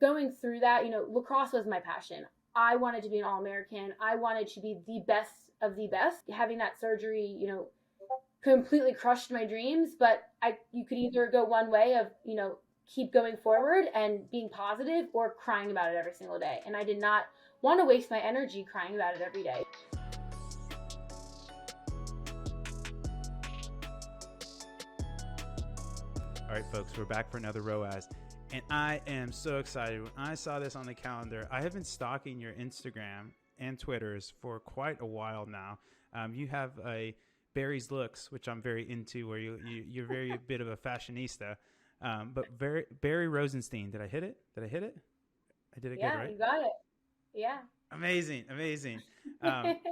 going through that, lacrosse was my passion. I wanted to be an All-American. I wanted to be the best of the best. Having that surgery, completely crushed my dreams, but you could either go one way of, keep going forward and being positive, or crying about it every single day. And I did not want to waste my energy crying about it every day. All right, folks, we're back for another ROAS. And I am so excited. When I saw this on the calendar, I have been stalking your Instagram and Twitters for quite a while now. You have a Bari's Looks, which I'm very into, where you're very a bit of a fashionista. But Bari Rosenstein, did I hit it? I did it good, right? Yeah, you got it. Yeah. Amazing.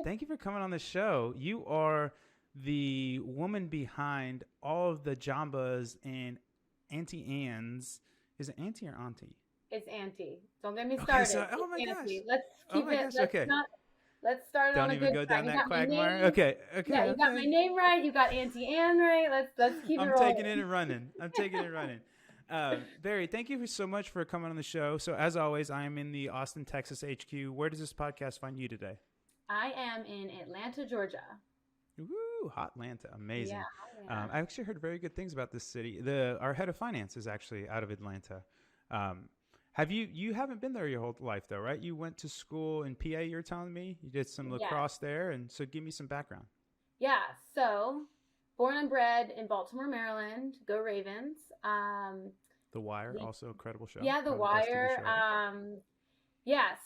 Thank you for coming on the show. You are the woman behind all of the Jambas and Auntie Anne's. Is it Auntie or Auntie? It's Auntie. Don't get me started. Oh my gosh. Let's keep it. Let's start it on a good. Don't even go down that quagmire. Okay. Yeah, you got my name right. You got Auntie Anne right. Let's keep it rolling. I'm taking it and running. Bari, thank you so much for coming on the show. So as always, I am in the Austin, Texas HQ. Where does this podcast find you today? I am in Atlanta, Georgia. Woo, hot Atlanta. Amazing. Yeah. I actually heard very good things about this city. Our head of finance is actually out of Atlanta. You haven't been there your whole life though, right? You went to school in PA, you're telling me? You did some lacrosse there, and so give me some background. Yeah. So born and bred in Baltimore, Maryland. Go Ravens. The Wire, also a credible show. Yeah, The Wire.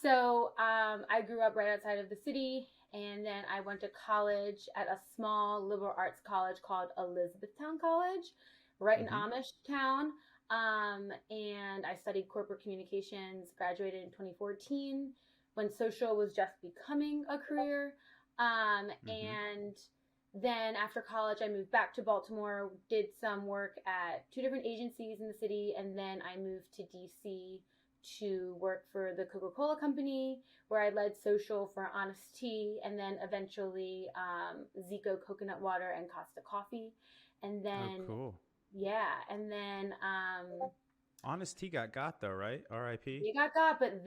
So I grew up right outside of the city. And then I went to college at a small liberal arts college called Elizabethtown College, right in Amish town. And I studied corporate communications, graduated in 2014 when social was just becoming a career. And then after college, I moved back to Baltimore, did some work at 2 different agencies in the city. And then I moved to DC to work for the Coca-Cola company, where I led social for Honest Tea, and then eventually Zico Coconut Water and Costa Coffee. And then, cool. Yeah. And then Honest Tea got though, right? R.I.P. They got, but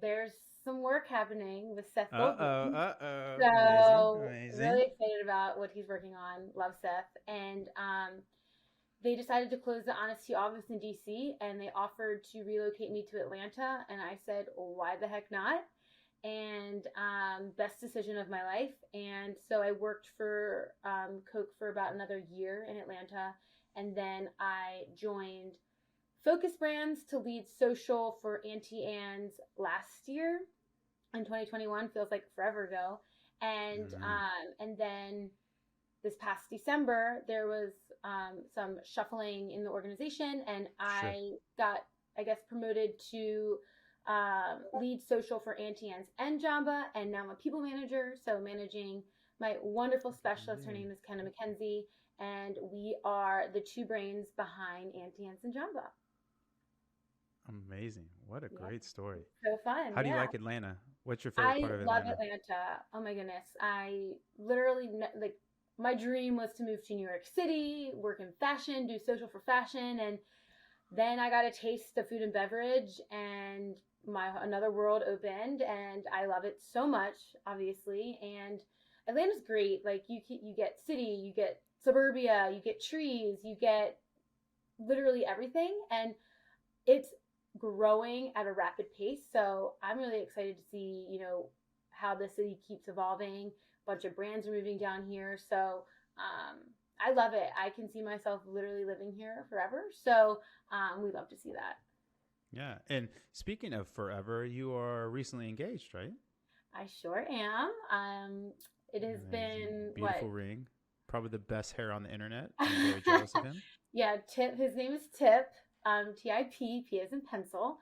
there's some work happening with Seth Goldman. So Amazing. Really excited about what he's working on. Love Seth. And they decided to close the Honest Tea office in DC, and they offered to relocate me to Atlanta. And I said, why the heck not? And best decision of my life. And so I worked for Coke for about another year in Atlanta. And then I joined Focus Brands to lead social for Auntie Anne's last year in 2021. Feels like forever ago. And then this past December, there was some shuffling in the organization, and I got, promoted to lead social for Auntie Anne's and Jamba, and now I'm a people manager, so managing my wonderful specialist. Her name is Kenna McKenzie, and we are the 2 brains behind Auntie Anne's and Jamba. Amazing. What a great story. So fun. How do you like Atlanta? What's your favorite part of Atlanta? I love Atlanta. Oh my goodness. I literally, my dream was to move to New York City, work in fashion, do social for fashion. And then I got a taste of food and beverage, and another world opened, and I love it so much, obviously. And Atlanta's great. Like you get city, you get suburbia, you get trees, you get literally everything. And it's growing at a rapid pace. So I'm really excited to see, how the city keeps evolving. A bunch of brands are moving down here. So I love it. I can see myself literally living here forever. So we love to see that. Yeah. And speaking of forever, you are recently engaged, right? I sure am. It has been beautiful ring. Probably the best hair on the internet. I'm very jealous of him. Yeah, Tip. His name is Tip. T-I-P. P as in pencil.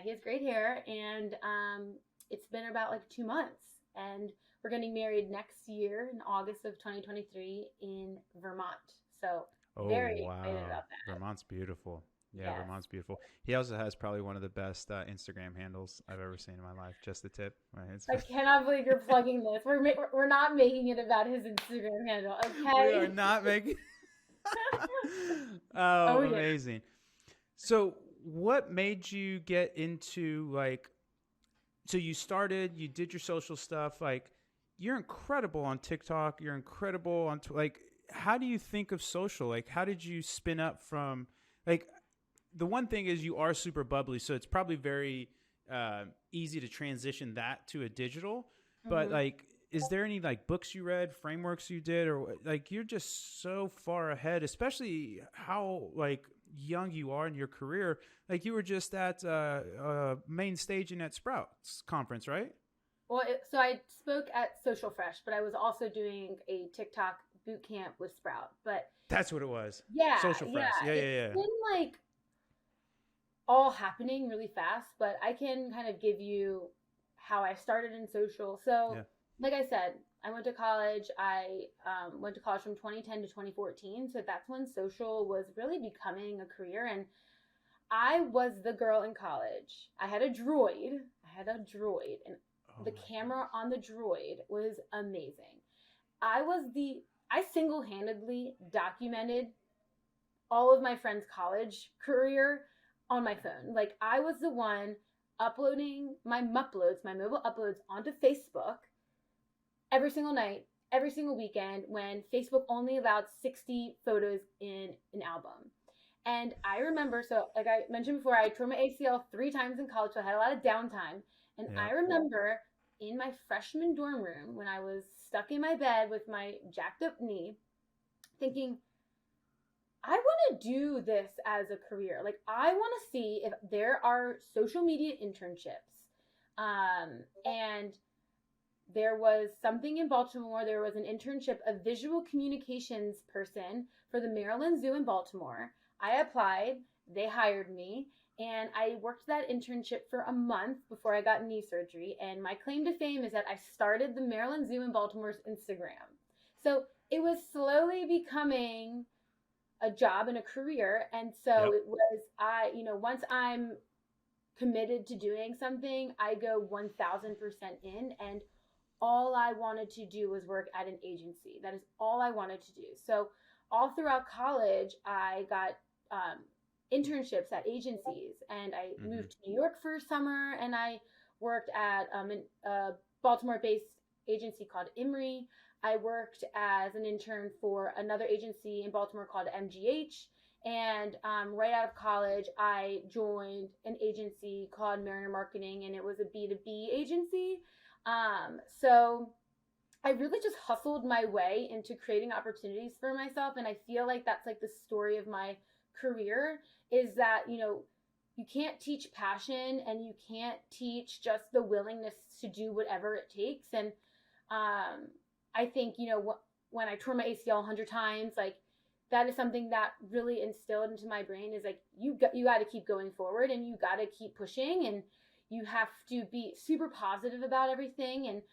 He has great hair, and it's been about 2 months, and we're getting married next year in August of 2023 in Vermont. So very excited about that. Vermont's beautiful. Yeah, yes. Vermont's beautiful. He also has probably one of the best Instagram handles I've ever seen in my life. Just the Tip. Right? I cannot believe you're plugging this. We're not making it about his Instagram handle. Okay. We are not making. Oh, amazing. So what made you get into like, so you did your social stuff. Like, you're incredible on TikTok. You're incredible on, like, how do you think of social? Like, how did you spin up from, like, the one thing is you are super bubbly. So it's probably very easy to transition that to a digital. But like, is there any like books you read, frameworks you did, or like you're just so far ahead, especially how like young you are in your career. Like you were just at main staging at Sprouts conference, right? Well, so I spoke at Social Fresh, but I was also doing a TikTok boot camp with Sprout. But That's what it was. yeah, Social yeah, Fresh. Yeah, it's yeah, yeah. been like all happening really fast, but I can kind of give you how I started in social. So, Yeah. like I said, I went to college. I went to college from 2010 to 2014. So that's when social was really becoming a career. And I was the girl in college. I had a droid. And the camera on the droid was amazing. I single handedly documented all of my friends' college career on my phone. Like I was the one uploading my muploads, my mobile uploads onto Facebook every single night, every single weekend when Facebook only allowed 60 photos in an album. And I remember, so like I mentioned before, I tore my ACL 3 times in college, so I had a lot of downtime. And Yeah. I remember in my freshman dorm room when I was stuck in my bed with my jacked up knee, thinking, I want to do this as a career. Like, I want to see if there are social media internships. And there was something in Baltimore. There was an internship, a visual communications person for the Maryland Zoo in Baltimore. I applied, they hired me, and I worked that internship for a month before I got knee surgery. And my claim to fame is that I started the Maryland Zoo in Baltimore's Instagram. So it was slowly becoming a job and a career. And so it was, once I'm committed to doing something, I go 1000% in. And all I wanted to do was work at an agency. That is all I wanted to do. So all throughout college, I got internships at agencies, and I moved to New York for summer, and I worked at a Baltimore-based agency called Imri. I worked as an intern for another agency in Baltimore called MGH. And right out of college, I joined an agency called Mariner Marketing, and it was a B2B agency. So I really just hustled my way into creating opportunities for myself. And I feel like that's like the story of my career, is that, you can't teach passion, and you can't teach just the willingness to do whatever it takes. And I think, when I tore my ACL 100 times, like that is something that really instilled into my brain, is like, you got to keep going forward, and you got to keep pushing, and you have to be super positive about everything. And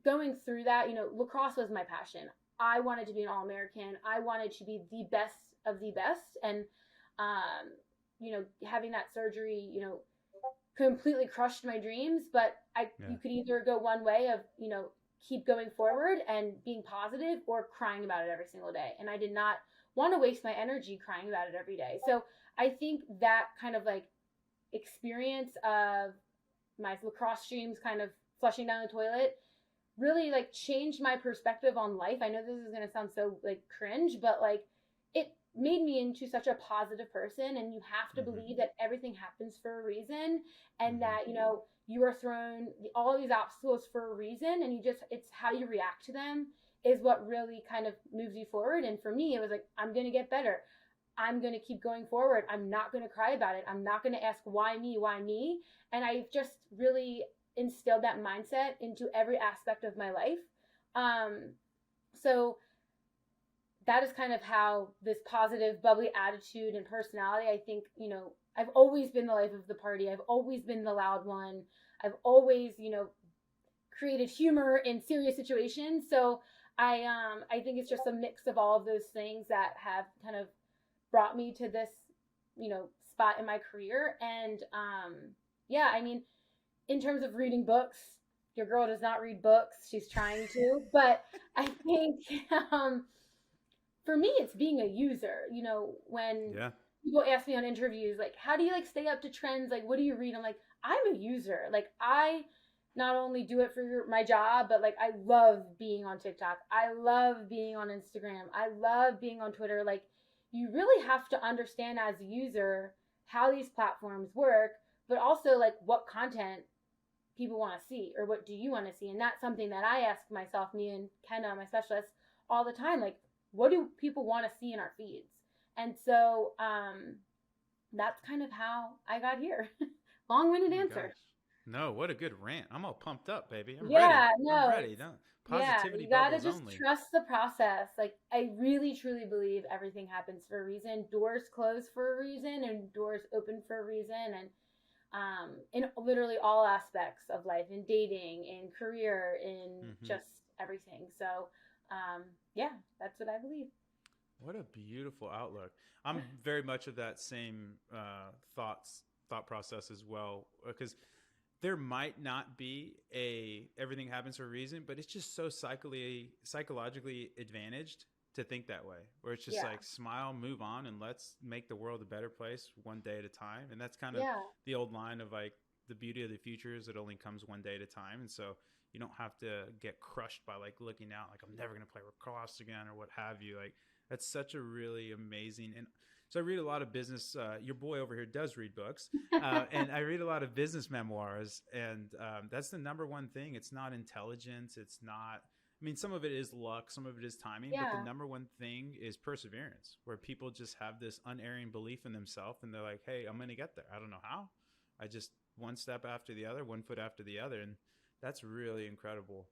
going through that, lacrosse was my passion. I wanted to be an All-American. I wanted to be the best of the best. And, having that surgery, completely crushed my dreams. But you could either go one way of, keep going forward and being positive, or crying about it every single day. And I did not want to waste my energy crying about it every day. So I think that kind of like experience of my lacrosse dreams kind of flushing down the toilet really like changed my perspective on life. I know this is going to sound so like cringe, but like it made me into such a positive person. And you have to believe that everything happens for a reason, and that, you are thrown all of these obstacles for a reason, and it's how you react to them is what really kind of moves you forward. And for me, it was like, I'm going to get better. I'm going to keep going forward. I'm not going to cry about it. I'm not going to ask why me, why me. And I just really instilled that mindset into every aspect of my life. So that is kind of how this positive, bubbly attitude and personality, I think, I've always been the life of the party. I've always been the loud one. I've always, created humor in serious situations. So I think it's just a mix of all of those things that have kind of brought me to this, spot in my career. And in terms of reading books, your girl does not read books. She's trying to, but I think for me, it's being a user. When people ask me on interviews, like, how do you like stay up to trends? Like, what do you read? I'm like, I'm a user. Like, I not only do it for my job, but like, I love being on TikTok. I love being on Instagram. I love being on Twitter. Like, you really have to understand as a user how these platforms work, but also like what content people want to see or what do you want to see. And that's something that I ask myself, me and Kenna, my specialist, all the time. Like, what do people want to see in our feeds? And so that's kind of how I got here. Long-winded Oh my answer. gosh. No, what a good rant. I'm all pumped up, baby. I'm ready. Yeah, I'm no, ready. it's, Don't, yeah, positivity you gotta bubbles just only. trust the process. Like, I really truly believe everything happens for a reason. Doors close for a reason and doors open for a reason. And in literally all aspects of life, in dating, in career, in Hmm. just everything. So, yeah, that's what I believe. What a beautiful outlook. I'm very much of that same thought process as well, because there might not be a everything happens for a reason, but it's just so psychologically advantaged to think that way, where it's just Yeah, like smile, move on, and let's make the world a better place one day at a time. And that's kind of yeah, the old line of like the beauty of the future is it only comes one day at a time. And so you don't have to get crushed by like looking out like I'm never going to play lacrosse again or what have you. Like that's such a really amazing. And so I read a lot of business. Your boy over here does read books, and I read a lot of business memoirs. And that's the number one thing. It's not intelligence. It's not. I mean, some of it is luck, some of it is timing, but the yeah, number one thing is perseverance, where people just have this unerring belief in themselves, and they're like, "Hey, I'm going to get there. I don't know how. I just one step after the other, one foot after the other," and that's really incredible.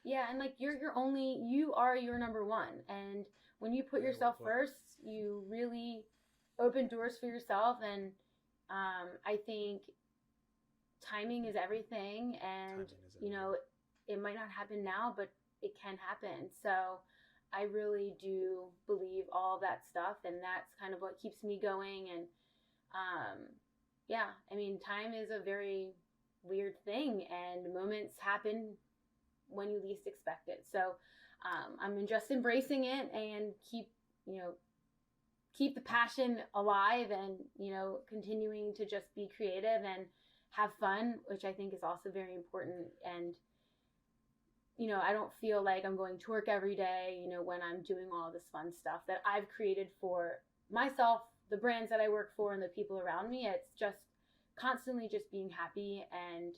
yeah. And like, you are your number one. And when you put Very well yourself put. first, you really open doors for yourself. And I think timing is everything. And, Timing is you everything. know, it might not happen now, but it can happen. So I really do believe all of that stuff. And that's kind of what keeps me going. And um, yeah, I mean, time is a very weird thing, and moments happen when you least expect it. So I'm just embracing it and you know, keep the passion alive and, continuing to just be creative and have fun, which I think is also very important. And, I don't feel like I'm going to work every day, when I'm doing all this fun stuff that I've created for myself, the brands that I work for, and the people around me. It's just constantly just being happy. And,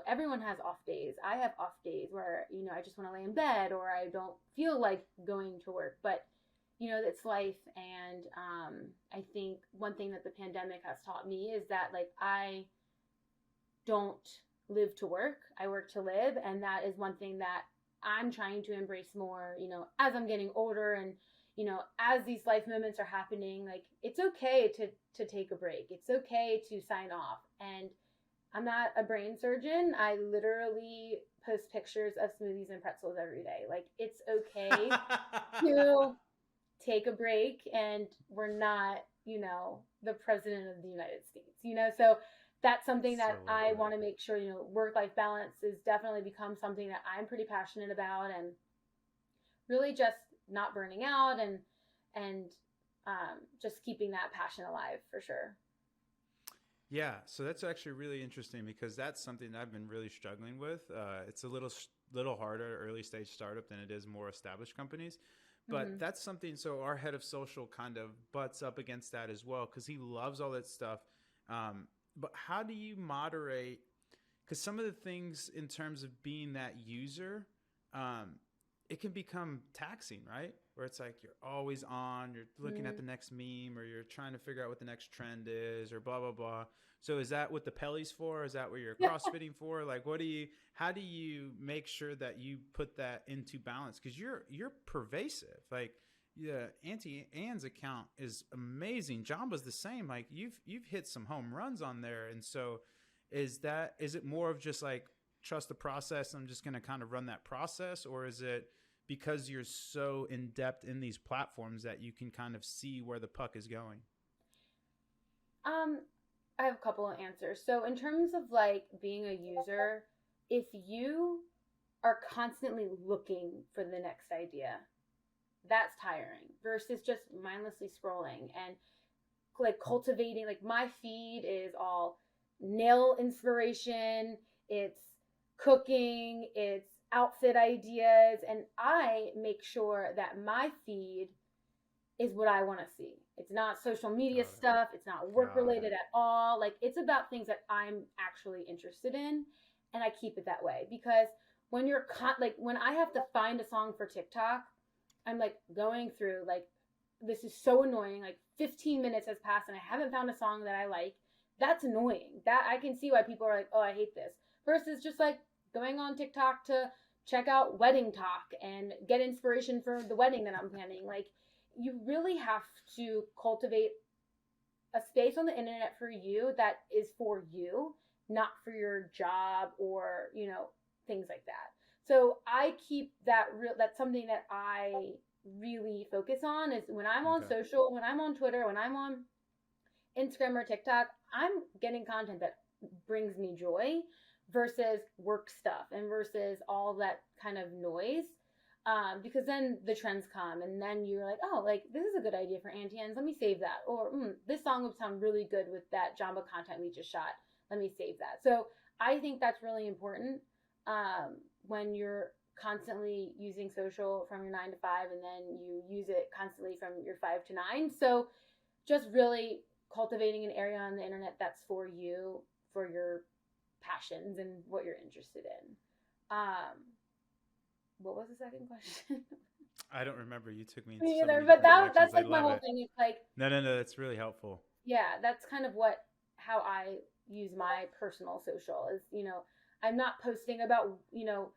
everyone has off days. I have off days where, I just want to lay in bed or I don't feel like going to work. But, it's life. And I think one thing that the pandemic has taught me is that, like, I don't live to work. I work to live. And that is one thing that I'm trying to embrace more, as I'm getting older and, as these life moments are happening. Like, it's okay to take a break. It's okay to sign off. And I'm not a brain surgeon. I literally post pictures of smoothies and pretzels every day. Like, it's okay to take a break, and we're not, the president of the United States, So that's something So that well I put. want to make sure, work life balance has definitely become something that I'm pretty passionate about, and really just not burning out and just keeping that passion alive for sure. Yeah, so that's actually really interesting because that's something that I've been really struggling with. It's a little harder early stage startup than it is more established companies, but Mm-hmm. that's something. So our head of social kind of butts up against that as well because he loves all that stuff. But how do you moderate? Because some of the things in terms of being that user, um, it can become taxing, right? Where it's like you're always on, you're looking at Mm-hmm. the next meme, or you're trying to figure out what the next trend is, or blah blah blah. So is that what the Pelly's for? Is that what you're CrossFitting for? Like, how do you make sure that you put that into balance? Because you're pervasive. Like, yeah, Auntie Anne's account is amazing. Jamba's the same. Like, you've hit some home runs on there, and so is it more of just like trust the process? I'm just going to kind of run that process, or is it because you're so in depth in these platforms that you can kind of see where the puck is going? um I have a couple of answers. So in terms of like being a user, if you are constantly looking for the next idea, that's tiring versus just mindlessly scrolling. And like cultivating, like my feed is all nail inspiration, it's cooking, it's outfit ideas, and I make sure that my feed is what I want to see. It's not social media stuff, it's not work related at all. Like it's about things that I'm actually interested in, and I keep it that way because when you're like when I have to find a song for TikTok, I'm like going through like this is so annoying. Like 15 minutes has passed and I haven't found a song that I like. That's annoying. That I can see why people are like, "Oh, I hate this." Versus just like going on TikTok to check out wedding talk and get inspiration for the wedding that I'm planning. Like you really have to cultivate a space on the internet for you that is for you, not for your job or, you know, things like that. So I keep that real, that's something that I really focus on is when I'm on social, when I'm on Twitter, when I'm on Instagram or TikTok, I'm getting content that brings me joy versus work stuff and versus all that kind of noise. Because then the trends come and then you're like, oh, like this is a good idea for Auntie Anne's. Let me save that. Or this song would sound really good with that Jamba content we just shot. Let me save that. So I think that's really important when you're constantly using social from your 9 to 5 and then you use it constantly from your 5 to 9. So just really cultivating an area on the internet that's for you, for your passions and what you're interested in. What was the second question? I don't remember. You took me into Me so either, many but different that's directions. like I my love whole it. thing. It's like No, that's really helpful. yeah, that's kind of how I use my personal social is, you know, I'm not posting about, you know,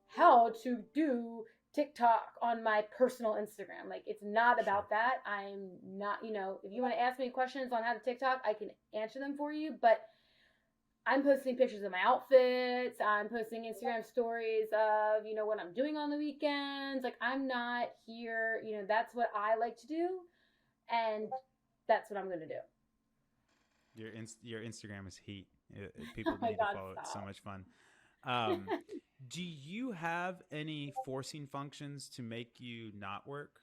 how to do TikTok on my personal Instagram. Like it's not about that. I'm not, you know, if you want to ask me questions on how to TikTok, I can answer them for you, but I'm posting pictures of my outfits. I'm posting Instagram stories of, you know, what I'm doing on the weekends. Like I'm not here, you know, that's what I like to do. And that's what I'm going to do. Your Instagram is heat. People Oh need God, to follow it. It's so much fun. Do you have any forcing functions to make you not work?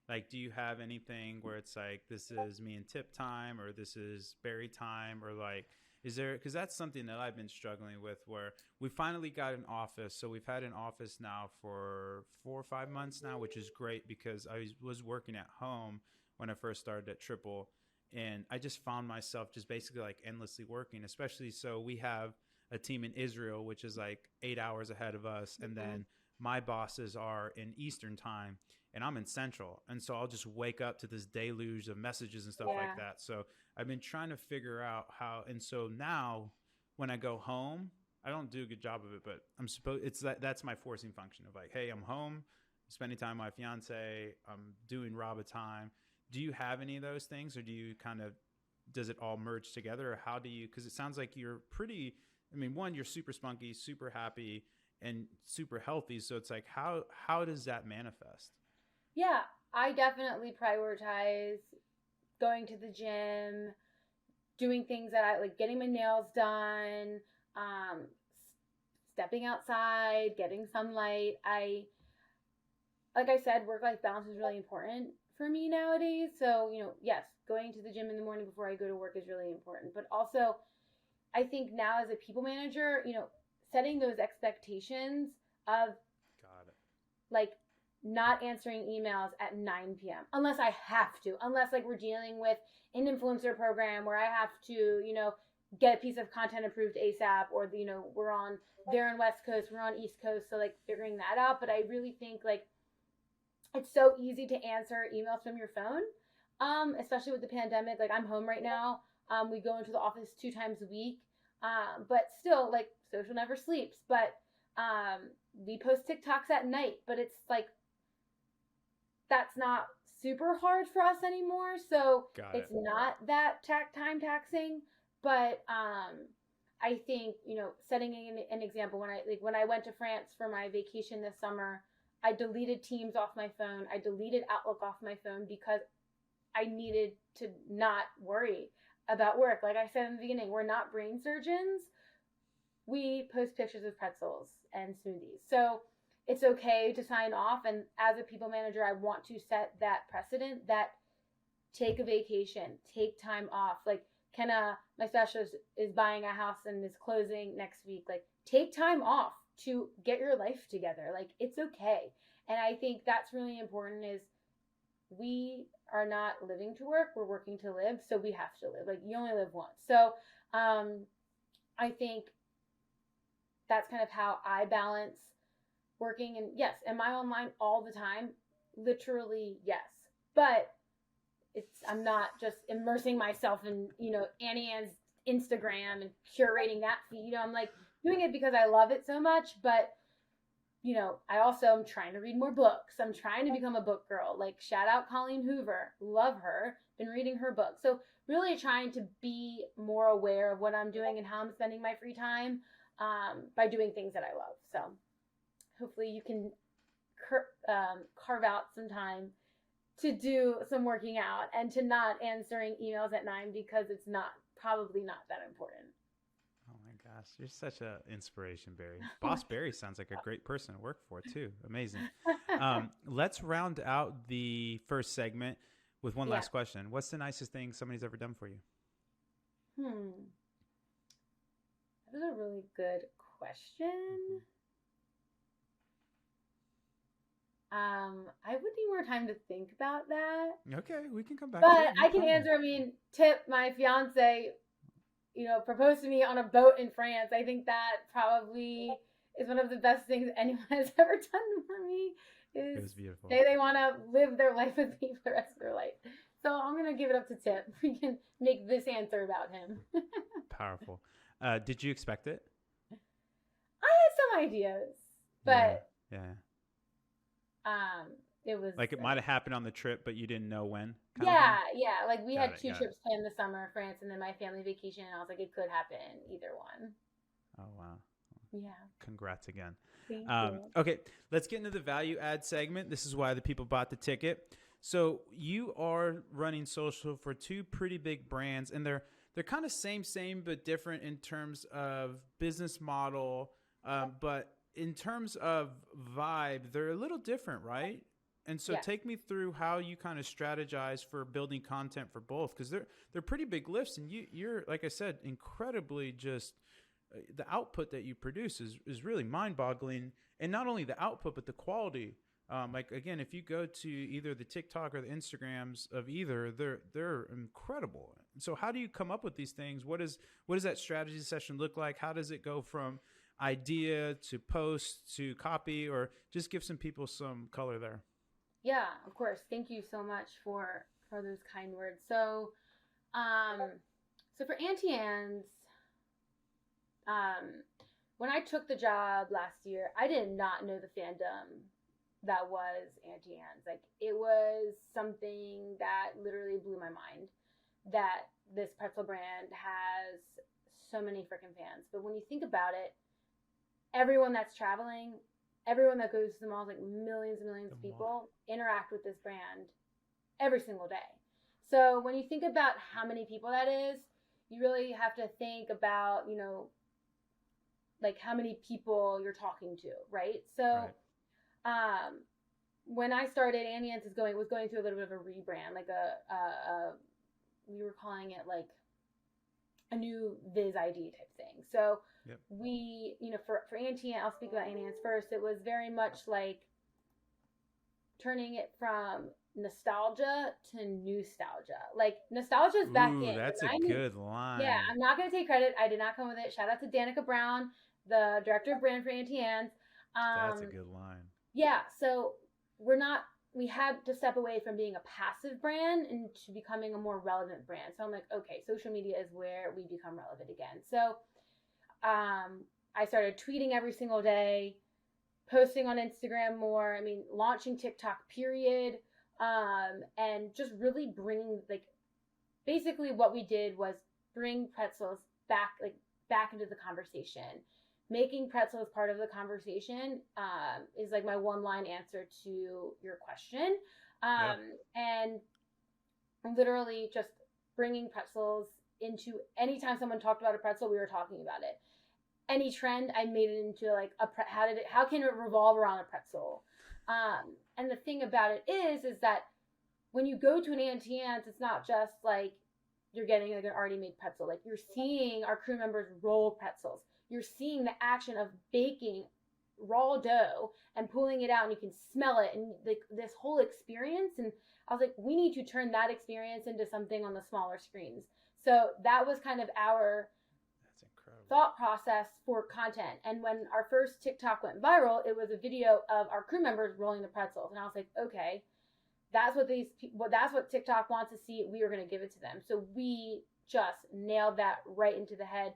Like, do you have anything where it's like, this is me and Tip time, or this is Barry time, or like, is there, because that's something that I've been struggling with where we finally got an office. So we've had an office now for 4 or 5 months now, which is great because I was working at home when I first started at Triple. And I just found myself just basically like endlessly working, especially so we have a team in Israel, which is like 8 hours ahead of us. And then my bosses are in Eastern time and I'm in Central. And so I'll just wake up to this deluge of messages and stuff like that. So I've been trying to figure out how, and so now when I go home, I don't do a good job of it, but that's my forcing function of like, hey, I'm home, spending time with my fiance, I'm doing Rabba time. Do you have any of those things, or do you does it all merge together, or how do you, because it sounds like you're pretty, I mean, one, you're super spunky, super happy, and super healthy. So it's like, how does that manifest? Yeah, I definitely prioritize going to the gym, doing things that I like, getting my nails done, stepping outside, getting sunlight. Like I said, work-life balance is really important for me nowadays. So, you know, yes, going to the gym in the morning before I go to work is really important. But also, I think now as a people manager, you know, setting those expectations of like not answering emails at 9 p.m. unless I have to, unless like we're dealing with an influencer program where I have to, you know, get a piece of content approved ASAP, or, you know, they're on West Coast, we're on East Coast. So like figuring that out. But I really think like it's so easy to answer emails from your phone, especially with the pandemic. Like I'm home right now. We go into the office 2 times a week. But still, like, social never sleeps. But we post TikToks at night, but it's like, that's not super hard for us anymore. So it's not that time taxing. But I think, you know, setting an example, when I went to France for my vacation this summer, I deleted Teams off my phone. I deleted Outlook off my phone because I needed to not worry about work. Like I said in the beginning, we're not brain surgeons. We post pictures of pretzels and smoothies. So it's okay to sign off. And as a people manager, I want to set that precedent that take a vacation, take time off. Like Kenna, my specialist, is buying a house and is closing next week. Like take time off to get your life together. Like it's okay. And I think that's really important is we are not living to work, we're working to live. So we have to live. Like you only live once. So I think that's kind of how I balance working. And yes, am I online all the time? Literally, yes. But I'm not just immersing myself in, Annie Ann's Instagram and curating that feed. I'm like doing it because I love it so much. But, I also am trying to read more books. I'm trying to become a book girl. Like shout out Colleen Hoover. Love her. Been reading her book. So really trying to be more aware of what I'm doing and how I'm spending my free time by doing things that I love. So hopefully you can carve out some time to do some working out and to not answering emails at 9 because it's probably not that important. Oh my gosh, you're such an inspiration, Bari. Boss Bari sounds like a great person to work for too. Amazing. Let's round out the first segment with one last question. What's the nicest thing somebody's ever done for you? That is a really good question. I would need more time to think about that. Okay, we can come back. But I can answer. Tip, my fiance, proposed to me on a boat in France. I think that probably is one of the best things anyone has ever done for me. It was beautiful. They want to live their life with me for the rest of their life. So I'm going to give it up to Tip. We can make this answer about him. Powerful. Did you expect it? I had some ideas, but yeah. It was like it might have happened on the trip, but you didn't know when. Yeah. Like we had two trips planned this summer, France, and then my family vacation. And I was like, it could happen either one. Oh wow. Yeah. Congrats again. Thank you. Okay, let's get into the value add segment. This is why the people bought the ticket. So you are running social for two pretty big brands, and they're kind of same, but different in terms of business model. But in terms of vibe, they're a little different, right? And so take me through how you kind of strategize for building content for both, because they're pretty big lifts, and you're, like I said, incredibly just the output that you produce is really mind-boggling, and not only the output but the quality. Like again, if you go to either the TikTok or the Instagrams of either, they're incredible. So how do you come up with these things? What does that strategy session look like? How does it go from idea to post to copy, or just give some people some color there? Yeah, of course. Thank you so much for those kind words. So, for Auntie Anne's, when I took the job last year, I did not know the fandom that was Auntie Anne's. Like it was something that literally blew my mind that this pretzel brand has so many freaking fans. But when you think about it, everyone that's traveling, everyone that goes to the malls, like millions and millions of people interact with this brand every single day. So when you think about how many people that is, you really have to think about, like how many people you're talking to, right? So when I started, Auntie Anne's was going through a little bit of a rebrand, like we were calling it like a new Viz ID type thing. So we, for Auntie Anne, I'll speak about Auntie Anne's first. It was very much like turning it from nostalgia to nostalgia. Like nostalgia's back in. That's a good line. Yeah, I'm not going to take credit. I did not come with it. Shout out to Danica Brown, the director of brand for Auntie Anne's. That's a good line. Yeah, so we had to step away from being a passive brand into becoming a more relevant brand. So I'm like, okay, social media is where we become relevant again. So I started tweeting every single day, posting on Instagram more. Launching TikTok, period. And just really bringing, like, basically what we did was bring Pretzels back into the conversation. Making Pretzels part of the conversation is like my one-line answer to your question. And literally just bringing Pretzels into anytime someone talked about a pretzel, we were talking about it. Any trend, I made it into like how can it revolve around a pretzel? And the thing about it is that when you go to an Auntie Anne's, it's not just like you're getting like an already made pretzel. Like you're seeing our crew members roll pretzels. You're seeing the action of baking raw dough and pulling it out, and you can smell it, and like this whole experience. And I was like, we need to turn that experience into something on the smaller screens. So that was kind of our thought process for content. And when our first TikTok went viral, it was a video of our crew members rolling the pretzels, and I was like, okay, that's what TikTok wants to see. We were going to give it to them. So we just nailed that right into the head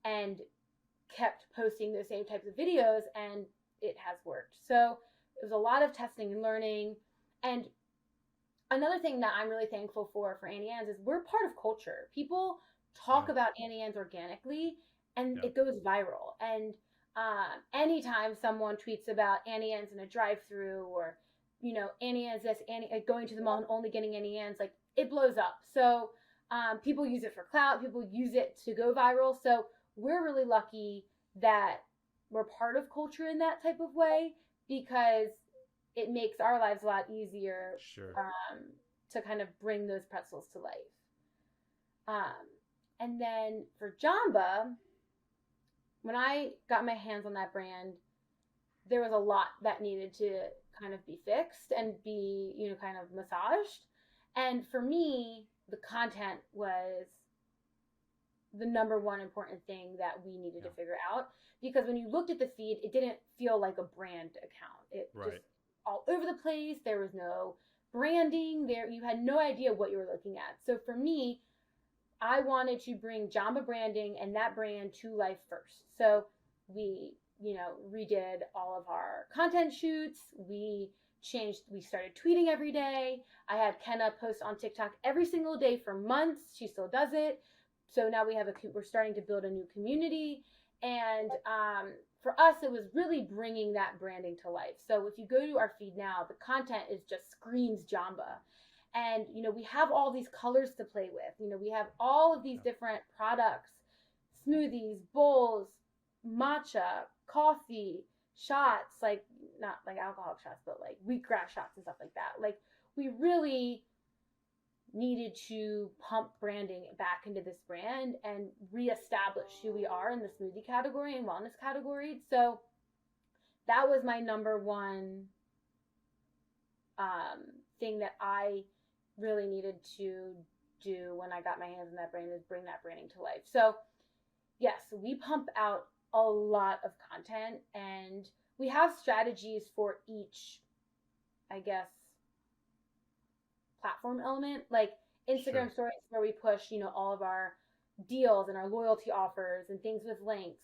and kept posting those same types of videos, and it has worked. So it was a lot of testing and learning. And another thing that I'm really thankful for Auntie Anne's is we're part of culture. People talk about Auntie Anne's organically, and it goes viral. And anytime someone tweets about Auntie Anne's in a drive-through, or Auntie Anne's this, going to the mall and only getting Auntie Anne's, like it blows up. So people use it for clout. People use it to go viral. So we're really lucky that we're part of culture in that type of way, because it makes our lives a lot easier to kind of bring those pretzels to life. And then for Jamba, when I got my hands on that brand, there was a lot that needed to kind of be fixed and be, kind of massaged. And for me, the content was the number one important thing that we needed to figure out, because when you looked at the feed, it didn't feel like a brand account. It just all over the place. There was no branding there. You had no idea what you were looking at. So for me, I wanted to bring Jamba branding and that brand to life first. So we, redid all of our content shoots. We started tweeting every day. I had Kenna post on TikTok every single day for months. She still does it. So now we're starting to build a new community. And for us, it was really bringing that branding to life. So if you go to our feed now, the content is just screams Jamba. And, we have all these colors to play with. We have all of these different products, smoothies, bowls, matcha, coffee, shots, like not like alcoholic shots, but like wheatgrass shots and stuff like that. Like we really needed to pump branding back into this brand and reestablish who we are in the smoothie category and wellness category. So that was my number one thing that I really needed to do when I got my hands on that brand, is bring that branding to life. So yes, we pump out a lot of content, and we have strategies for each, I guess, platform element. Like Instagram stories, where we push, all of our deals and our loyalty offers and things with links.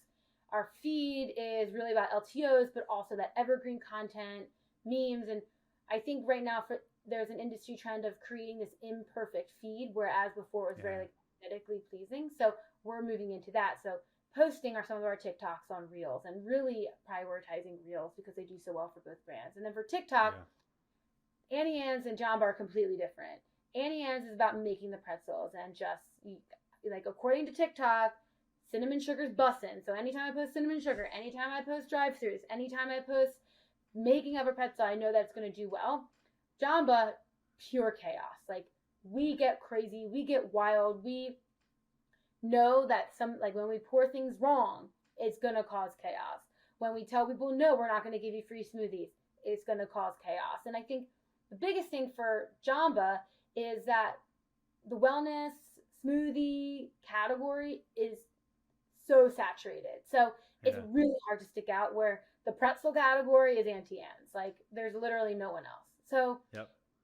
Our feed is really about LTOs, but also that evergreen content, memes. And I think right now there's an industry trend of creating this imperfect feed, whereas before it was very like aesthetically pleasing. So we're moving into that. So posting some of our TikToks on Reels, and really prioritizing Reels because they do so well for both brands. And then for TikTok, Auntie Anne's and Jamba are completely different. Auntie Anne's is about making the pretzels, and just like according to TikTok, cinnamon sugar's bussin'. So anytime I post cinnamon sugar, anytime I post drive-thrus, anytime I post making of a pretzel, I know that's going to do well. Jamba, pure chaos. Like we get crazy, we get wild, we know that when we pour things wrong, it's going to cause chaos. When we tell people, no, we're not going to give you free smoothies, it's going to cause chaos. And I think the biggest thing for Jamba is that the wellness smoothie category is so saturated. So it's really hard to stick out, where the pretzel category is Auntie Anne's. Like there's literally no one else. So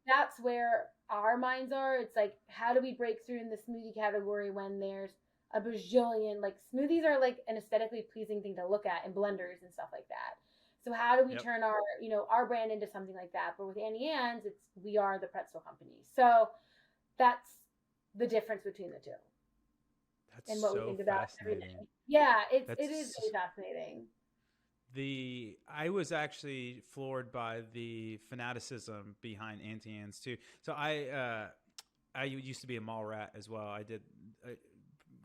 that's where our minds are. It's like, how do we break through in the smoothie category when there's a bajillion, like smoothies are like an aesthetically pleasing thing to look at in blenders and stuff like that. So how do we turn our brand into something like that? But with Auntie Anne's, we are the pretzel company. So that's the difference between the two. That's and what so we think about every day. fascinating. Yeah, it is really fascinating. I was actually floored by the fanaticism behind Auntie Anne's too. So I used to be a mall rat as well.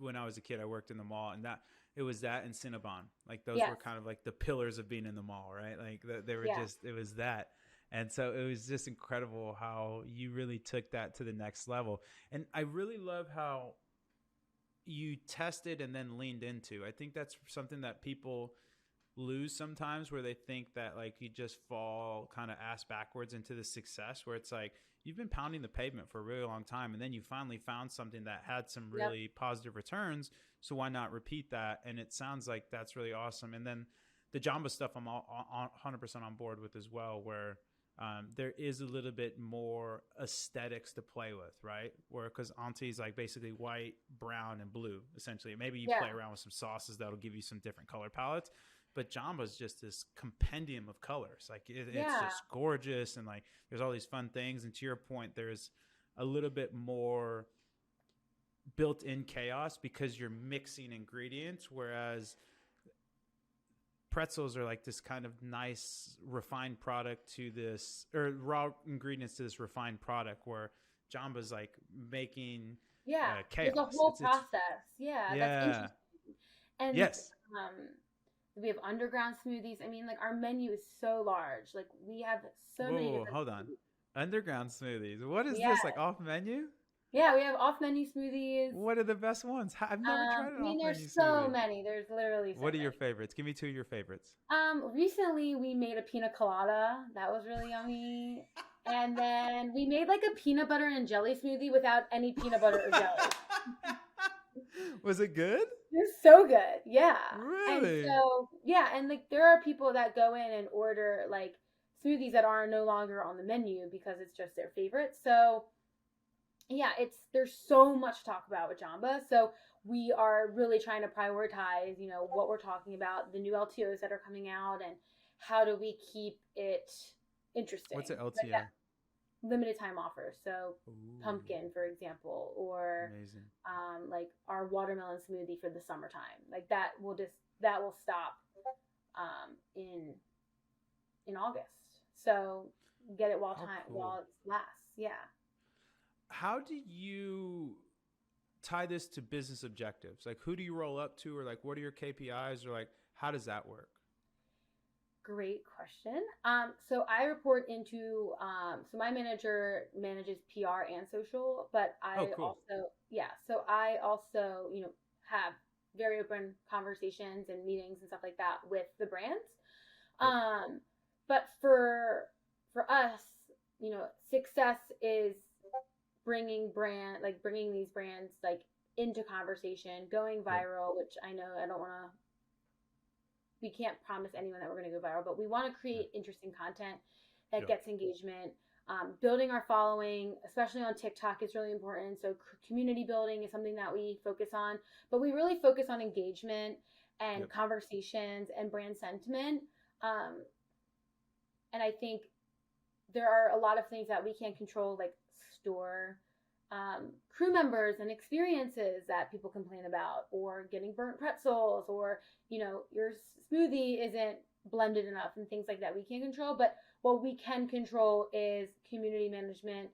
When I was a kid, I worked in the mall, and it was that and Cinnabon. Like those were kind of like the pillars of being in the mall, right? Like they were just, it was that. And so it was just incredible how you really took that to the next level. And I really love how you tested and then leaned into. I think that's something that people lose sometimes, where they think that like you just fall kind of ass backwards into the success, where it's like you've been pounding the pavement for a really long time and then you finally found something that had some really positive returns. So why not repeat that? And it sounds like that's really awesome. And then the Jamba stuff I'm all 100% on board with as well, where there is a little bit more aesthetics to play with, right? Where, because Auntie's like basically white, brown, and blue, essentially. Maybe you play around with some sauces that'll give you some different color palettes. But Jamba's just this compendium of colors. Like it's just gorgeous. And like, there's all these fun things. And to your point, there's a little bit more built-in chaos because you're mixing ingredients. Whereas Pretzels are like this kind of nice refined product to this, or raw ingredients to this refined product, where Jamba's like making chaos. There's a whole process. That's interesting. And we have underground smoothies. I mean, like our menu is so large. Like we have so many different hold on. Underground smoothies. What is this, like off menu? Yeah, we have off menu smoothies. What are the best ones? I've never tried an off menu there's so smoothie. many. There's literally so What are many. your favorites? Give me 2 of your favorites. Recently we made a pina colada. That was really yummy. And then we made like a peanut butter and jelly smoothie without any peanut butter or jelly. Was it good? It was so good. Yeah. Really? And so, and like there are people that go in and order like smoothies that are no longer on the menu because it's just their favorite. So there's so much to talk about with Jamba. So we are really trying to prioritize, what we're talking about, the new LTOs that are coming out, and how do we keep it interesting. What's an LTO? Like limited time offers. So pumpkin, for example, or like our watermelon smoothie for the summertime. Like that will stop in August. So get it while it lasts. Yeah. How do you tie this to business objectives? Like, who do you roll up to, or like, what are your KPIs, or like, how does that work? Great question. So I report into, so my manager manages PR and social, but I also, have very open conversations and meetings and stuff like that with the brands. But for us, success is bringing these brands like into conversation, going viral, which I know we can't promise anyone that we're going to go viral, but we want to create interesting content that gets engagement. Building our following, especially on TikTok, is really important. So community building is something that we focus on, but we really focus on engagement and conversations and brand sentiment. And I think there are a lot of things that we can't control, like store crew members and experiences that people complain about, or getting burnt pretzels, or your smoothie isn't blended enough, and things like that we can't control. But what we can control is community management,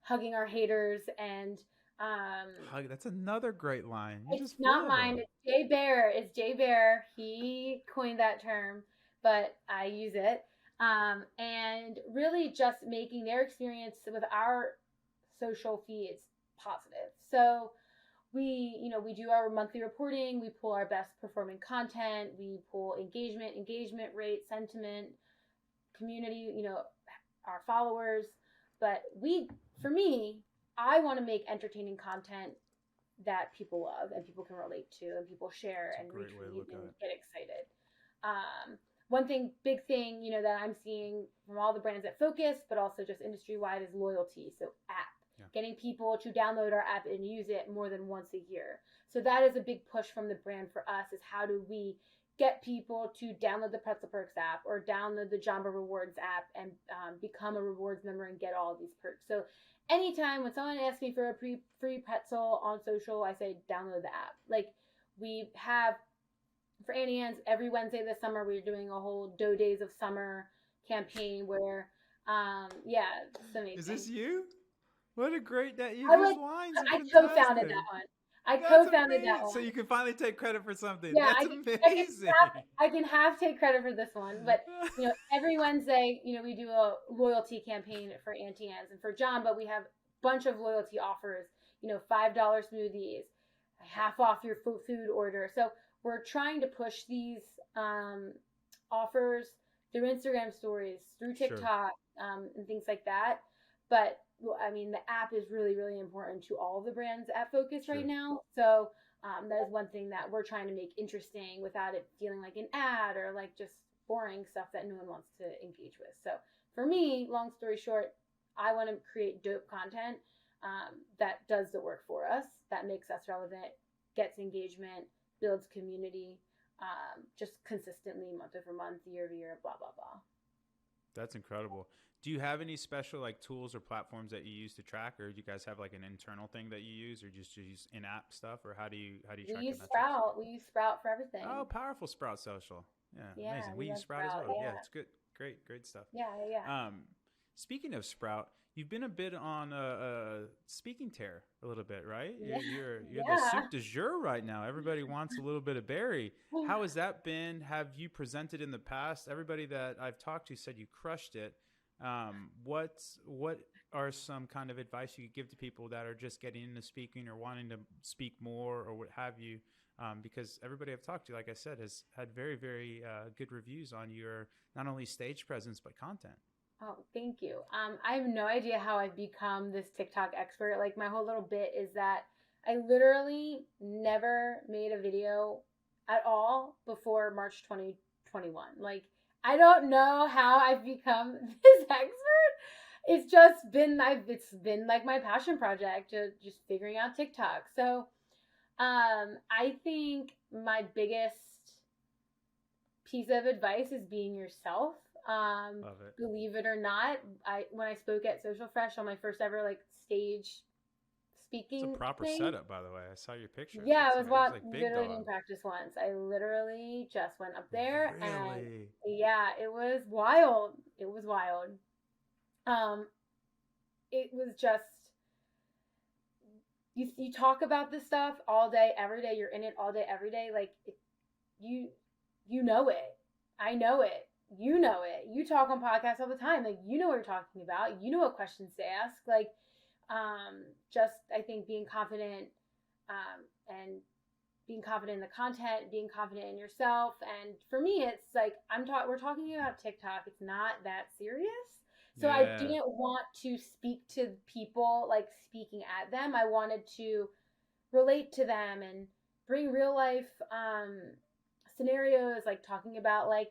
hugging our haters, and that's another great line. It's not mine. It's Jay Bear. He coined that term, but I use it. And really just making their experience with our social feeds positive. So we do our monthly reporting, we pull our best performing content, we pull engagement rate, sentiment, community, our followers. But I want to make entertaining content that people love and people can relate to and people share and retweet and get excited. One big thing, that I'm seeing from all the brands that focus, but also just industry wide, is loyalty. So app. Getting people to download our app and use it more than once a year. So that is a big push from the brand for us, is how do we get people to download the Pretzel Perks app or download the Jamba Rewards app and become a rewards member and get all of these perks. So anytime when someone asks me for a free pretzel on social, I say download the app. Like we have for Annie Ann's every Wednesday this summer, we're doing a whole Dough Days of Summer campaign where, it's amazing. Is this you? What a great that you I co-founded that one. I That's co-founded that amazing. So one. you can finally take credit for something. Yeah, That's amazing. I can half take credit for this one, but every Wednesday, we do a loyalty campaign for Auntie Anne's and for John, but we have a bunch of loyalty offers. $5 smoothies, half off your food order. So we're trying to push these offers through Instagram stories, through TikTok, and things like that. But I mean, the app is really, really important to all the brands at Focus right now. So that is one thing that we're trying to make interesting without it feeling like an ad or like just boring stuff that no one wants to engage with. So for me, long story short, I want to create dope content that does the work for us, that makes us relevant, gets engagement, builds community, just consistently month over month, year over year, blah, blah, blah. That's incredible. Do you have any special like tools or platforms that you use to track, or do you guys have like an internal thing that you use, or just use in-app stuff, or how do you track We the use metrics? Sprout. We use Sprout for everything. Oh, powerful Sprout Social. Yeah, amazing. We use Sprout as well. Yeah, it's good. Great stuff. Yeah. Speaking of Sprout, you've been a bit on a speaking tear a little bit, right? Yeah. You're the soup du jour right now. Everybody wants a little bit of Bari. How has that been? Have you presented in the past? Everybody that I've talked to said you crushed it. What are some kind of advice you could give to people that are just getting into speaking or wanting to speak more or what have you? Because everybody I've talked to, like I said, has had very, very good reviews on your not only stage presence but content. Oh, thank you. I have no idea how I've become this TikTok expert. Like my whole little bit is that I literally never made a video at all before March 2021. Like I don't know how I've become this expert. It's been like my passion project, just figuring out TikTok. So, I think my biggest piece of advice is being yourself. Love it. Believe it or not, when I spoke at Social Fresh on my first ever like stage speaking, it's a proper setup, by the way. I saw your picture. Yeah, I was literally didn't practice once. I literally just went up there, and yeah, it was wild. It was wild. It was just you talk about this stuff all day, every day. You're in it all day, every day. Like you know it. I know it. You know it. You talk on podcasts all the time. Like you know what you're talking about. You know what questions to ask. Like just I think being confident and being confident in the content, being confident in yourself. And for me, it's like we're talking about TikTok. It's not that serious. So I didn't want to speak to people like speaking at them. I wanted to relate to them and bring real life scenarios, like talking about like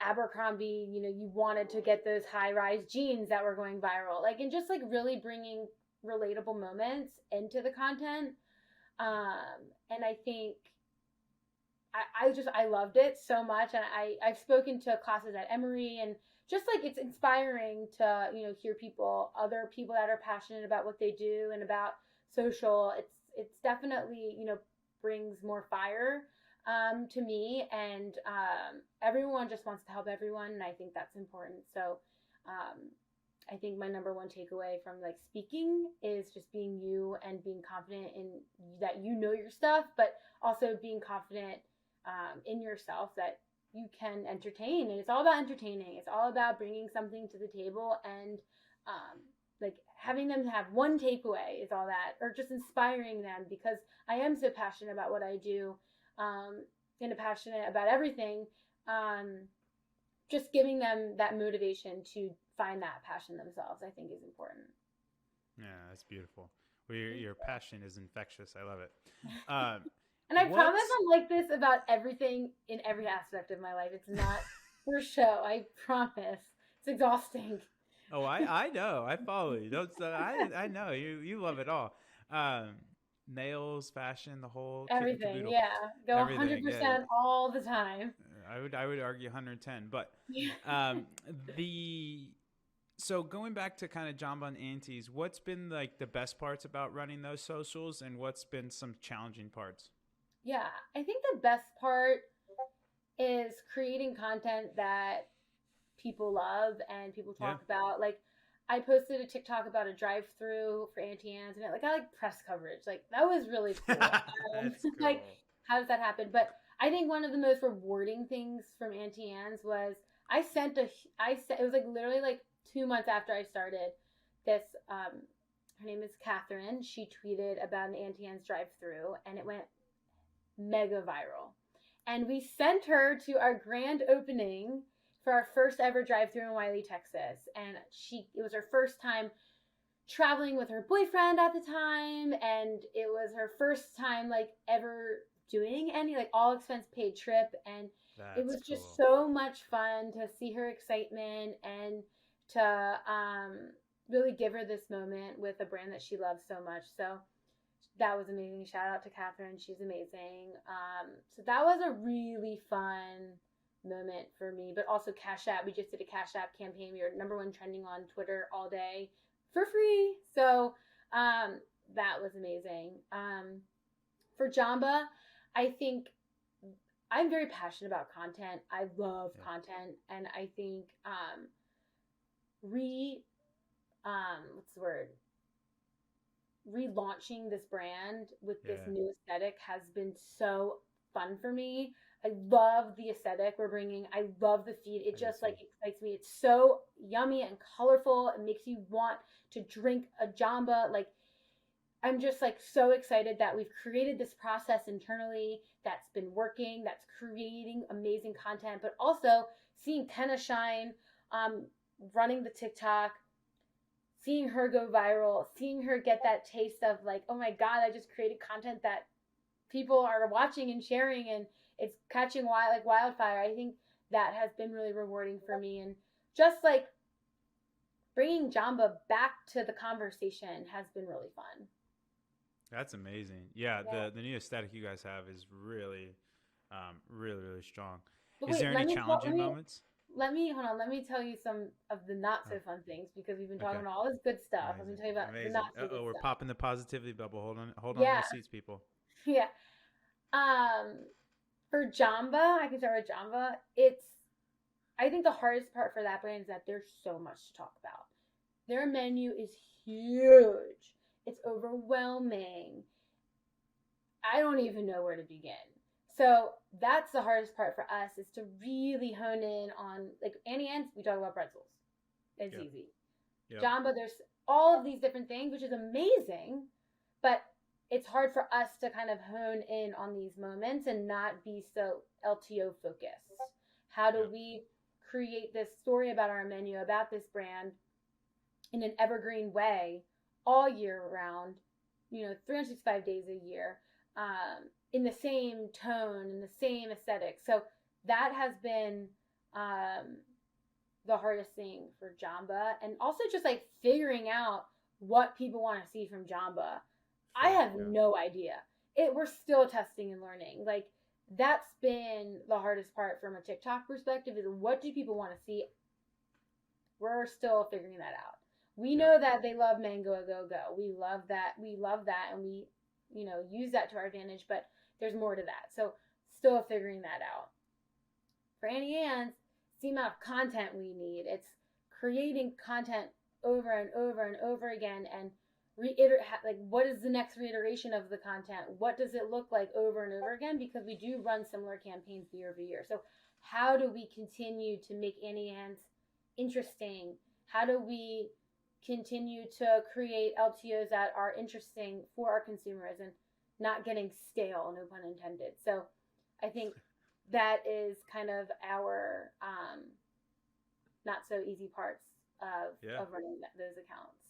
Abercrombie, you wanted to get those high-rise jeans that were going viral, like, and just like really bringing relatable moments into the content. And I think I loved it so much. And I've spoken to classes at Emory, and just like it's inspiring to, hear other people that are passionate about what they do and about social. It's definitely, brings more fire to me, and everyone just wants to help everyone, and I think that's important. So I think my number one takeaway from like speaking is just being you and being confident in that your stuff, but also being confident in yourself that you can entertain. And it's all about entertaining. It's all about bringing something to the table, and like having them have one takeaway is all that, or just inspiring them, because I am so passionate about what I do. And passionate about everything, just giving them that motivation to find that passion themselves, I think is important. Yeah, that's beautiful. Well, your passion is infectious. I love it. And I promise I'm like this about everything in every aspect of my life. It's not for show. I promise. It's exhausting. Oh, I know. I follow you. I know you love it all. Nails, fashion, the whole everything. Yeah, go 100% all the time. I would argue 110, but so going back to kind of Jamba and Aunties, what's been like the best parts about running those socials, and what's been some challenging parts? Yeah, I think the best part is creating content that people love and people talk about. Like I posted a TikTok about a drive-through for Auntie Anne's, and it got like press coverage. Like that was really cool. That's cool. Like, how does that happen? But I think one of the most rewarding things from Auntie Anne's was it was like literally like 2 months after I started this. Her name is Catherine. She tweeted about an Auntie Anne's drive-through, and it went mega viral. And we sent her to our grand opening for our first ever drive-through in Wiley, Texas. And it was her first time traveling with her boyfriend at the time, and it was her first time like ever doing any like all expense paid trip, and it was just so much fun to see her excitement and to really give her this moment with a brand that she loves so much. So that was amazing. Shout out to Catherine. She's amazing. So that was a really fun moment for me, but also Cash App. We just did a Cash App campaign. We were #1 trending on Twitter all day for free. So that was amazing. For Jamba, I think I'm very passionate about content. I love content, and I think relaunching this brand with this new aesthetic has been so fun for me. I love the aesthetic we're bringing. I love the feed. It just like excites me. It's so yummy and colorful. It makes you want to drink a Jamba. Like, I'm just like so excited that we've created this process internally that's been working, that's creating amazing content, but also seeing Kenna shine, running the TikTok, seeing her go viral, seeing her get that taste of like, oh my God, I just created content that people are watching and sharing, and it's catching like wildfire. I think that has been really rewarding for me, and just like bringing Jamba back to the conversation has been really fun. That's amazing. Yeah. The new aesthetic you guys have is really, really, really strong. Is there any challenging moments? Let me tell you some of the not so fun things, because we've been talking about all this good stuff. Let me tell you about the not so good stuff. We're popping the positivity bubble. Hold on your seats, people. Yeah. For Jamba, I can start with Jamba. I think the hardest part for that brand is that there's so much to talk about. Their menu is huge. It's overwhelming. I don't even know where to begin. So that's the hardest part for us, is to really hone in on, like, Auntie Anne's, we talk about pretzels. It's easy. Jamba, there's all of these different things, which is amazing, but it's hard for us to kind of hone in on these moments and not be so LTO focused. How do we create this story about our menu, about this brand, in an evergreen way all year round, 365 days a year, in the same tone, in the same aesthetic. So that has been the hardest thing for Jamba, and also just like figuring out what people want to see from Jamba. I have no idea. We're still testing and learning. Like, that's been the hardest part from a TikTok perspective, is what do people want to see? We're still figuring that out. We know that they love Mango a Go-Go. We love that. And we, use that to our advantage, but there's more to that. So still figuring that out. For Auntie Anne's, it's the amount of content we need. It's creating content over and over and over again, and what is the next reiteration of the content? What does it look like over and over again? Because we do run similar campaigns year over year. So how do we continue to make Auntie Anne's interesting? How do we continue to create LTOs that are interesting for our consumers and not getting stale, no pun intended? So I think that is kind of our not so easy parts of running those accounts.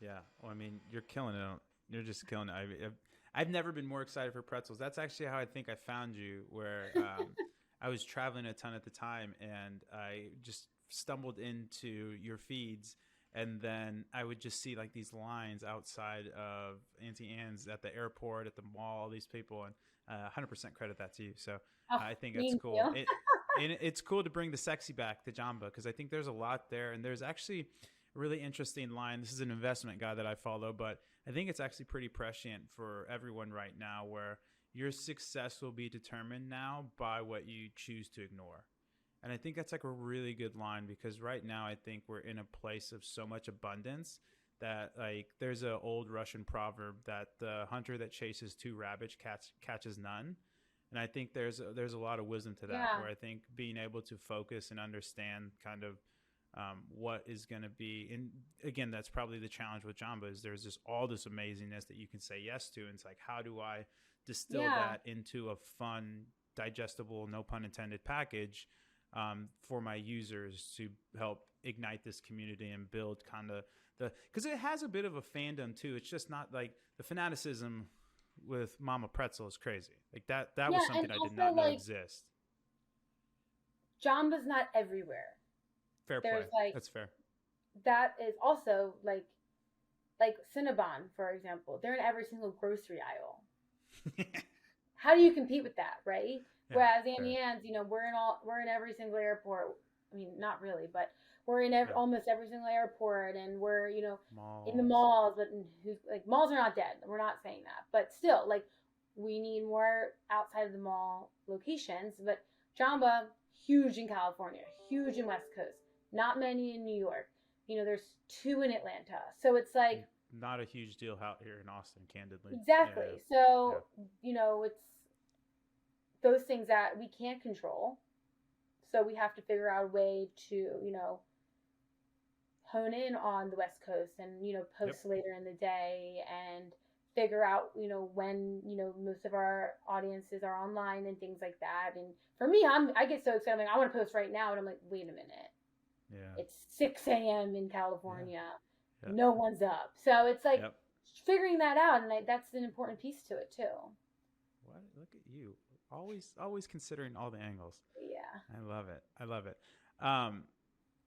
Yeah. Well, I mean, you're killing it. You're just killing it. I've never been more excited for pretzels. That's actually how I think I found you, where I was traveling a ton at the time, and I just stumbled into your feeds, and then I would just see like these lines outside of Auntie Anne's at the airport, at the mall, all these people, and 100% credit that to you. So I think that's cool. And it's cool to bring the sexy back to Jamba, because I think there's a lot there, and there's actually really interesting line. This is an investment guy that I follow, but I think it's actually pretty prescient for everyone right now, where your success will be determined now by what you choose to ignore. And I think that's like a really good line, because right now I think we're in a place of so much abundance that, like, there's an old Russian proverb that the hunter that chases two rabbits catches none. And I think there's a lot of wisdom to that, Yeah. where I think being able to focus and understand kind of what is going to be, and again, that's probably the challenge with Jamba, is there's just all this amazingness that you can say yes to. And it's like, how do I distill that into a fun, digestible, no pun intended, package for my users to help ignite this community and build kind of because it has a bit of a fandom too. It's just not like the fanaticism with Mama Pretzel is crazy. Like that was something I did not know exist. Jamba's not everywhere. Fair play. That's fair. That is also like Cinnabon, for example. They're in every single grocery aisle. How do you compete with that, right? Yeah, whereas Annie Ann's, we're in every single airport. I mean, not really, but we're in almost every single airport, and we're malls. In the malls. But malls are not dead. We're not saying that, but still, like, we need more outside of the mall locations. But Jamba, huge in California, huge in West Coast. Not many in New York. There's 2 in Atlanta. So it's like not a huge deal out here in Austin, candidly. Exactly. Yeah. So, it's those things that we can't control. So we have to figure out a way to, hone in on the West Coast and, post later in the day and figure out, when, most of our audiences are online and things like that. And for me, I get so excited. I want to post right now. And I'm like, wait a minute. Yeah. It's 6 a.m. in California. Yeah. No one's up. So it's like figuring that out. And that's an important piece to it too. What? Look at you. Always considering all the angles. Yeah. I love it.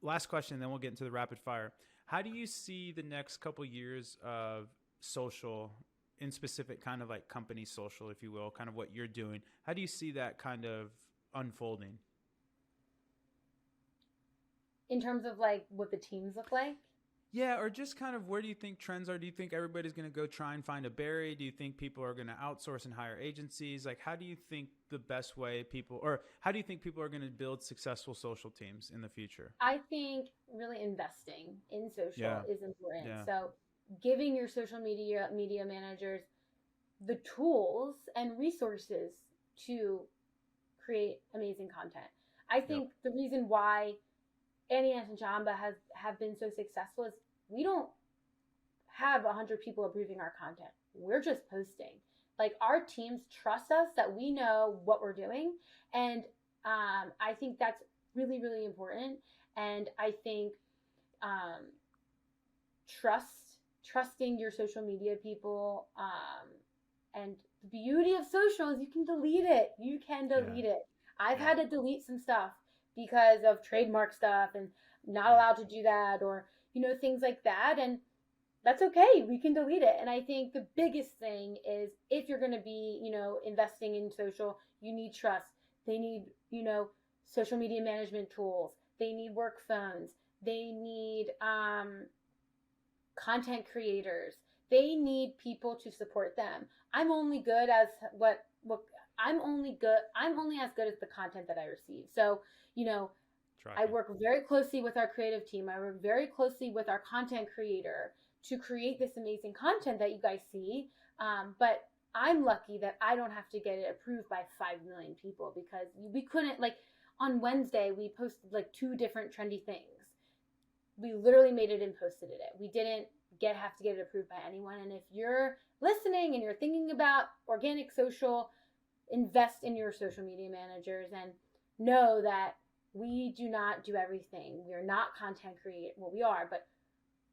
Last question, then we'll get into the rapid fire. How do you see the next couple years of social, in specific kind of like company social, if you will, kind of what you're doing? How do you see that kind of unfolding? In terms of like what the teams look like? Yeah, or just kind of where do you think trends are? Do you think everybody's going to go try and find a Bari? Do you think people are going to outsource and hire agencies? Like, how do you think the best way how do you think people are going to build successful social teams in the future? I think really investing in social is important. Yeah. So giving your social media managers the tools and resources to create amazing content. I think the reason why Annie Ann's and Jamba have been so successful is we don't have 100 people approving our content. We're just posting. Like, our teams trust us that we know what we're doing. And I think that's really, really important. And I think trusting your social media people. And the beauty of social is you can delete it. You can delete it. I've had to delete some stuff because of trademark stuff and not allowed to do that, or, things like that. And that's okay. We can delete it. And I think the biggest thing is, if you're going to be, investing in social, you need trust. They need, social media management tools. They need work phones. They need content creators. They need people to support them. I'm only good as I'm only as good as the content that I receive. So, I work very closely with our creative team. I work very closely with our content creator to create this amazing content that you guys see. But I'm lucky that I don't have to get it approved by 5 million people, because we couldn't, on Wednesday, we posted 2 different trendy things. We literally made it and posted it. We didn't have to get it approved by anyone. And if you're listening and you're thinking about organic social, invest in your social media managers and know that we do not do everything. We are not content creators. Well, we are, but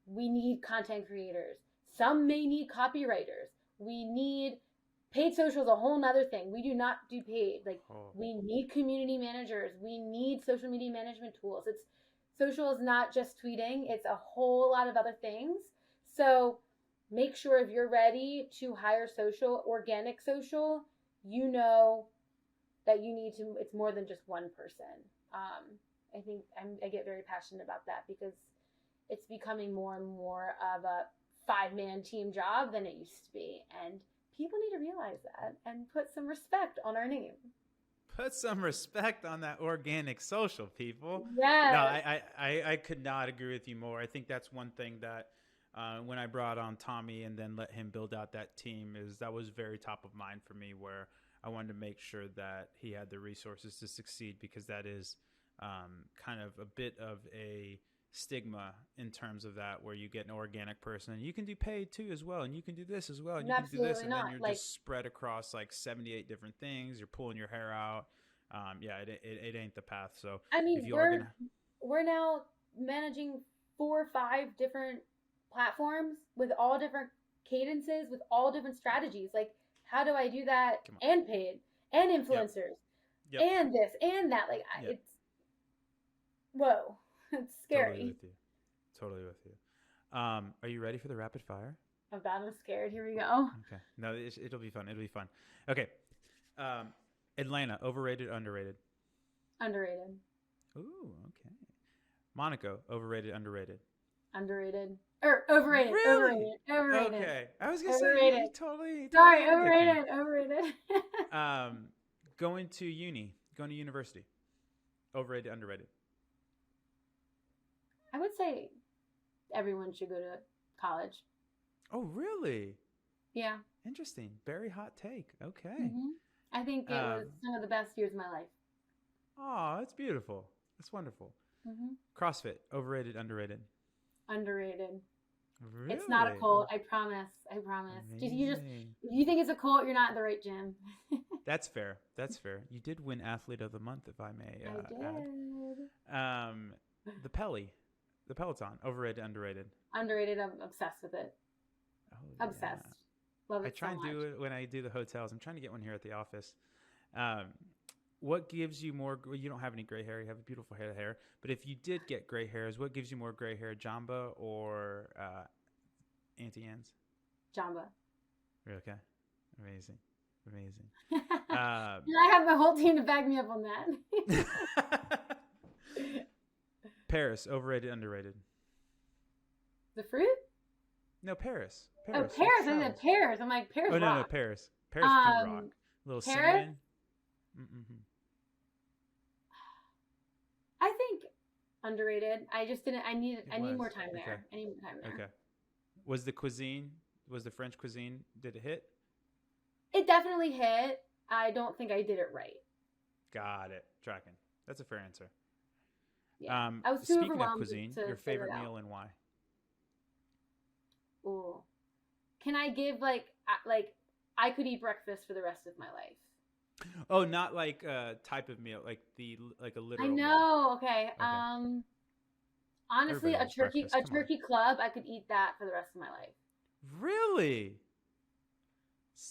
we need content creators. Some may need copywriters. We need paid social is a whole nother thing. We do not do paid. We need community managers. We need social media management tools. Social is not just tweeting. It's a whole lot of other things. So make sure, if you're ready to hire organic social, that you need to, it's more than just one person. I think I get very passionate about that, because it's becoming more and more of a 5-man team job than it used to be. And people need to realize that and put some respect on our name. Put some respect on that organic social, people. Yes. No, I could not agree with you more. I think that's one thing that when I brought on Tommy and then let him build out that team, that was very top of mind for me, where I wanted to make sure that he had the resources to succeed, because that is kind of a bit of a stigma in terms of that, where you get an organic person and you can do paid too as well, and you can do this as well, and you can do this, and then you're just spread across like 78 different things. You're pulling your hair out. It ain't the path. So I mean, we're now managing 4 or 5 different platforms with all different cadences, with all different strategies. Like, how do I do that and paid and influencers and this and that? Like, it's whoa. It's scary. Totally with you. Are you ready for the rapid fire? I'm scared. Here we go. Okay. No, it'll be fun. Okay. Atlanta, overrated, underrated? Underrated. Ooh, okay. Monaco, overrated, underrated? Underrated. Or overrated. Really? Overrated. Okay. I was going to say you totally Sorry, overrated. Going to university. Overrated, underrated? I would say everyone should go to college. Oh, really? Yeah. Interesting. Very hot take. Okay. Mm-hmm. I think it was some of the best years of my life. Oh, that's beautiful. That's wonderful. Mm-hmm. CrossFit, overrated, underrated? Underrated. Really? It's not a cult. I promise. If you think it's a cult, you're not in the right gym. That's fair. You did win Athlete of the Month, if I may I add. The Peloton, overrated, underrated? Underrated. I'm obsessed with it. Oh, obsessed. Yeah. Love it. I try and do it when I do the hotels. I'm trying to get one here at the office. What gives you more? You don't have any gray hair. You have a beautiful head of hair. But if you did get gray hairs, what gives you more gray hair, Jamba or Auntie Anne's? Jamba. Okay. Amazing. I have my whole team to back me up on that. Paris, overrated, underrated? The fruit? No, Paris. Oh, Paris. I said Paris. I'm like, Paris. Oh, no, rock. Paris. Paris can rock. A little Paris? cinnamon. Mm-hmm. I think underrated. I just didn't. I need more time there. Okay. I need more time there. Okay. Was the French cuisine, did it hit? It definitely hit. I don't think I did it right. Got it. Tracking. That's a fair answer. Yeah. I was too speaking overwhelmed of cuisine, your favorite meal and why? Ooh. Can I give like I could eat breakfast for the rest of my life? Oh, not like a type of meal, like a literal. I know. Meal. Okay. Honestly, a turkey club, I could eat that for the rest of my life. Really?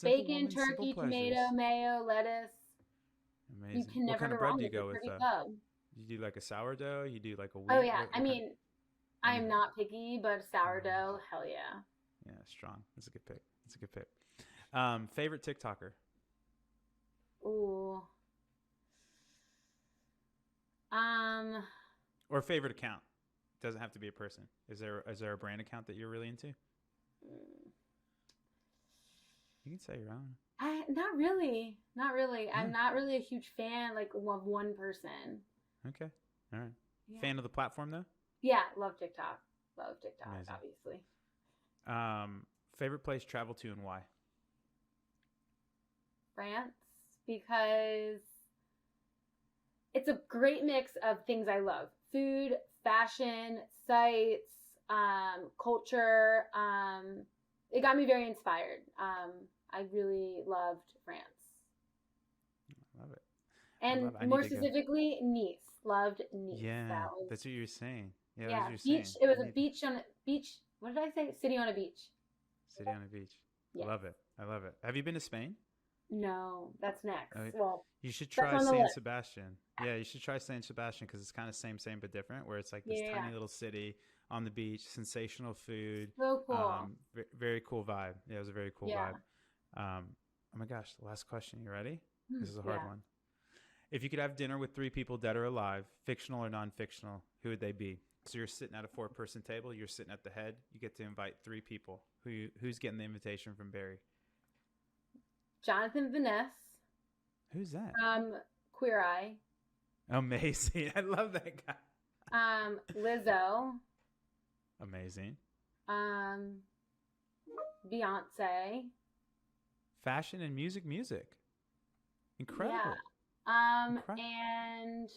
Bacon, turkey, tomato, mayo, lettuce. Amazing. You can never what kind of go bread wrong do you with go a with? turkey club. You do like a sourdough? You do like a wheat? Oh yeah. I mean, I'm not picky, but sourdough, hell yeah. Yeah, strong. That's a good pick. Favorite TikToker? Ooh. Or favorite account? Doesn't have to be a person. Is there a brand account that you're really into? You can say your own. Not really. I'm not really a huge fan of one person. Okay. All right. Yeah. Fan of the platform though? Yeah, love TikTok. Amazing. Obviously. Favorite place travel to and why? France, because it's a great mix of things I love. Food, fashion, sites, culture. It got me very inspired. I really loved France. I love it. And more specifically, Nice. Loved Nice. Yeah, that's what you're saying. Yeah, beach. It was a beach on a beach. What did I say? City on a beach. City on a beach. Yeah. I love it. Have you been to Spain? No, that's next. Well, you should try San Sebastian. Yeah, you should try San Sebastian because it's kind of same but different. Where it's like this tiny little city on the beach, sensational food. So cool. Very cool vibe. Yeah, it was a very cool vibe. Oh my gosh, the last question. You ready? This is a hard one. If you could have dinner with 3 people, dead or alive, fictional or non-fictional, who would they be? So you're sitting at a 4-person table. You're sitting at the head. You get to invite 3 people. Who's getting the invitation from Bari? Jonathan Vaness. Who's that? Queer Eye. Amazing. I love that guy. Lizzo. Amazing. Beyonce. Fashion and music. Incredible. Yeah. Incredible. And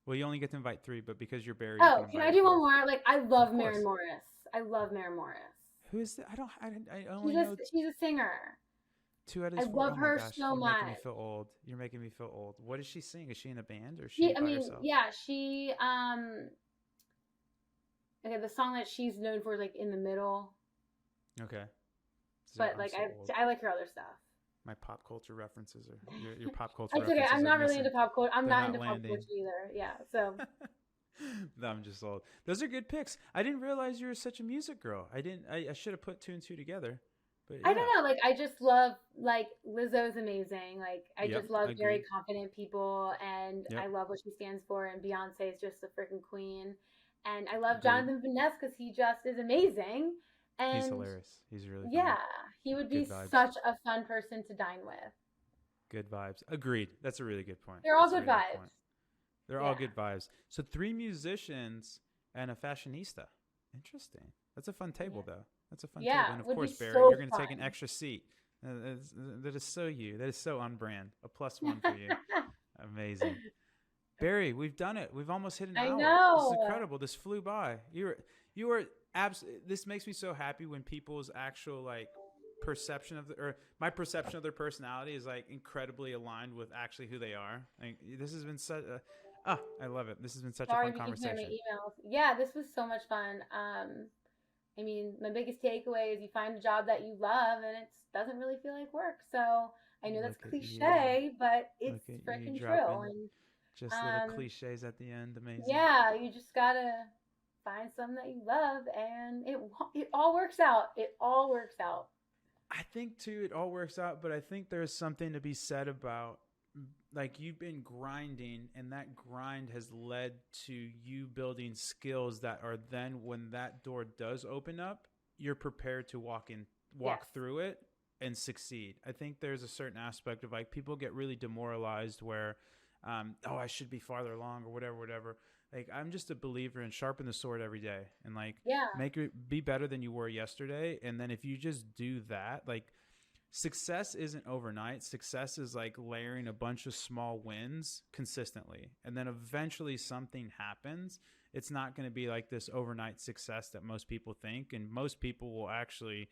Well, you only get to invite 3, but because you're Barry, oh, you can can invite I do a one 4th. more? Like, I love Of course. Maren Morris. I love Maren Morris. Who is that? I only know She's a singer. 2 out of I his 4. love Oh my her gosh, so you're much. making me feel old. You're making me feel old. What does she sing? Is she in a band or is she by herself? Yeah, she okay, the song that she's known for is like In the Middle. Okay. But like I like her other stuff. My pop culture references are your pop culture It's references. Okay. I'm not really missing. into pop culture. I'm They're not not into landing. pop culture either. Yeah. So No, I'm just old. Those are good picks. I didn't realize you were such a music girl. I should have put 2 and 2 together. But yeah. I don't know. Like I just love like Lizzo's amazing. Like I just love agreed. very confident people, and Yep. I love what she stands for. And Beyonce is just a freaking queen. And I love Agreed. Jonathan Van Ness because he just is amazing. And He's hilarious. He's really funny. yeah, he would be Good vibes. such a fun person to dine with. Good vibes. Agreed. That's a really good point. They're all That's a good really vibes. point. They're all Yeah. good vibes. So 3 musicians and a fashionista. Interesting. That's a fun table, though. That's a fun table. And of would course, be Barry, so you're going to take an fun. extra seat. That is so you. That is so on brand. A +1 for you. Amazing. Barry, we've done it. We've almost hit an hour. know. This is incredible. This flew by. You are absolutely. This makes me so happy when people's actual like perception of my perception of their personality is like incredibly aligned with actually who they are. Like this has been such a I love it. This has been such a fun conversation. My emails. Yeah, this was so much fun. I mean, my biggest takeaway is you find a job that you love and it doesn't really feel like work. So I know that's cliche, but it's freaking true. And just little cliches at the end. Amazing. Yeah, you just gotta find something that you love, and it all works out. It all works out. I think too, it all works out, but I think there's something to be said about like you've been grinding, and that grind has led to you building skills that are then when that door does open up, you're prepared to walk through it and succeed. I think there's a certain aspect of like people get really demoralized where, I should be farther along or whatever. Like I'm just a believer in sharpen the sword every day and like be better than you were yesterday. And then if you just do that, like success isn't overnight. Success is like layering a bunch of small wins consistently. And then eventually something happens. It's not going to be like this overnight success that most people think. And most people will actually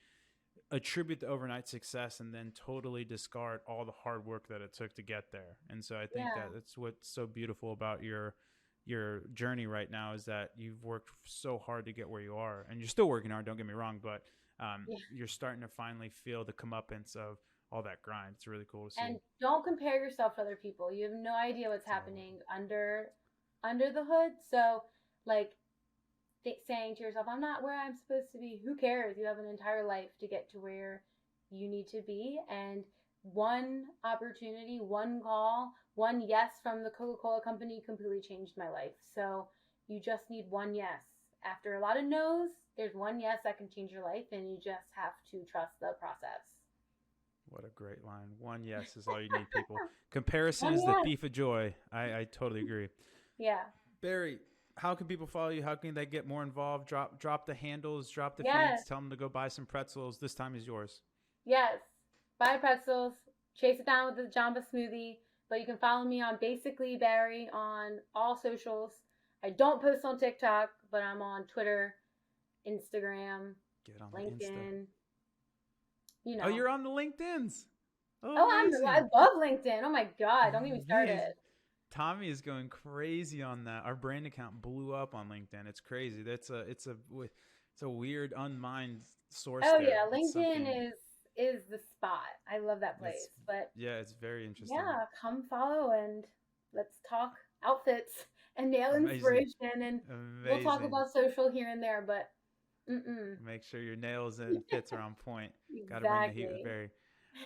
attribute the overnight success and then totally discard all the hard work that it took to get there. And so I think that's what's so beautiful about your journey right now is that you've worked so hard to get where you are, and you're still working hard. Don't get me wrong, but you're starting to finally feel the comeuppance of all that grind. It's really cool to see. And don't compare yourself to other people. You have no idea what's happening under the hood. So like saying to yourself, I'm not where I'm supposed to be. Who cares? You have an entire life to get to where you need to be. And one opportunity, one call, one yes from the Coca-Cola company completely changed my life. So you just need one yes. After a lot of no's, there's one yes that can change your life, and you just have to trust the process. What a great line. One yes is all you need, people. Comparison is the thief of joy. I totally agree. Yeah. Barry, how can people follow you? How can they get more involved? Drop the handles, drop the feeds, tell them to go buy some pretzels. This time is yours. Yes. Buy pretzels, chase it down with the Jamba smoothie, but you can follow me on Basically Barry on all socials. I don't post on TikTok, but I'm on Twitter, Instagram, Get on LinkedIn. Insta. You know. Oh, you're on the LinkedIn's. I love LinkedIn. Oh my God. Don't get me started. Tommy is going crazy on that. Our brand account blew up on LinkedIn. It's crazy. It's a weird unmined source. Oh there. Yeah, LinkedIn is the spot. I love that place. It's very interesting. Yeah, come follow and let's talk outfits and nail inspiration, and we'll talk about social here and there, but make sure your nails and fits are on point. Got to bring the heat with Barry.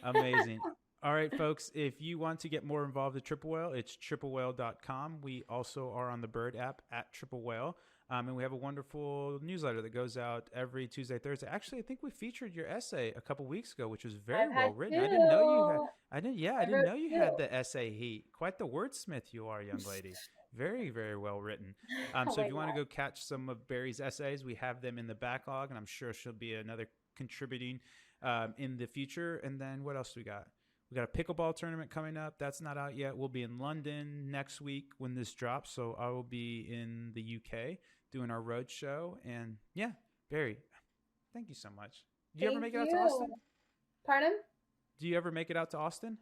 Amazing. All right, folks, if you want to get more involved with Triple Whale, it's triplewhale.com. We also are on the Bird app at Triple Whale. And we have a wonderful newsletter that goes out every Tuesday, Thursday. Actually, I think we featured your essay a couple weeks ago, which was very I've well had written. two. I didn't know you had. I didn't wrote know you two. had the essay heat. Quite the wordsmith you are, young lady. Very, very well written. Oh So my if you want to God. go catch some of Bari's essays, we have them in the backlog, and I'm sure she'll be another contributing in the future. And then what else we got? We got a pickleball tournament coming up. That's not out yet. We'll be in London next week when this drops. So I will be in the UK doing our road show. And yeah, Bari, thank you so much. Do you ever make it out to Austin? Pardon? Do you ever make it out to Austin?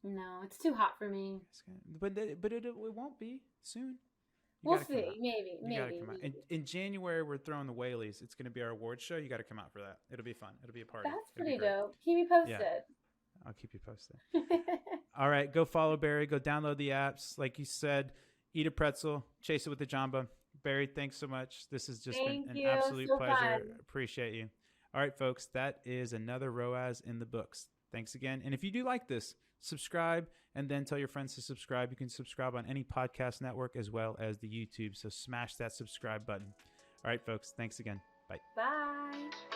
No, it's too hot for me. But it won't be soon. We'll see. Maybe. In January, we're throwing the Whaleys. It's going to be our awards show. You got to come out for that. It'll be fun. It'll be a party. That's pretty dope. Keep me posted. Yeah. I'll keep you posted. All right. Go follow Bari. Go download the apps. Like you said, eat a pretzel. Chase it with the Jamba. Bari, thanks so much. This has just been an absolute pleasure. Fun. Appreciate you. All right, folks. That is another ROAS in the books. Thanks again. And if you do like this, subscribe and then tell your friends to subscribe. You can subscribe on any podcast network as well as the YouTube. So smash that subscribe button. All right, folks. Thanks again. Bye. Bye.